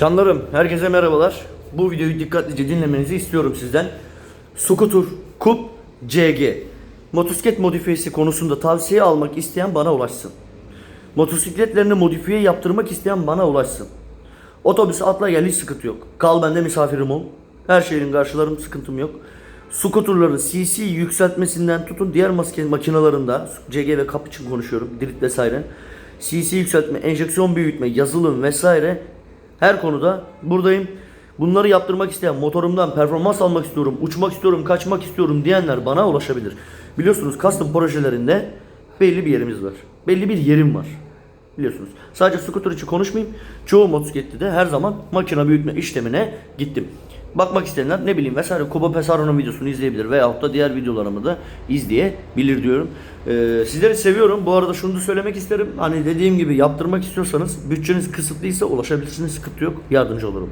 Canlarım, herkese merhabalar. Bu videoyu dikkatlice dinlemenizi istiyorum sizden. Scooter Coupe CG motosiklet modifiyesi konusunda tavsiye almak isteyen bana ulaşsın. Motosikletlerini modifiye yaptırmak isteyen bana ulaşsın. Otobüse atla gel, hiç sıkıntı yok. Kal bende, misafirim ol. Her şeyin karşılarım, sıkıntım yok. Scooter'ları CC yükseltmesinden tutun diğer makinalarında, CG ve Cup için konuşuyorum, Dirit vesaire. CC yükseltme, enjeksiyon büyütme, yazılım vesaire her konuda buradayım. Bunları yaptırmak isteyen, motorumdan performans almak istiyorum, uçmak istiyorum, kaçmak istiyorum diyenler bana ulaşabilir. Biliyorsunuz custom projelerinde belli bir yerimiz var. Belli bir yerim var. Biliyorsunuz. Sadece scooter için konuşmayayım. Çoğu motosiklette de her zaman makine büyütme işlemine gittim. Bakmak isteyenler ne bileyim vesaire Kuba Pesaro'nun videosunu izleyebilir veyahut da diğer videolarımı da izleyebilir diyorum. Sizleri seviyorum. Bu arada şunu da söylemek isterim. Hani dediğim gibi yaptırmak istiyorsanız bütçeniz kısıtlıysa ulaşabilirsiniz. Sıkıntı yok. Yardımcı olurum.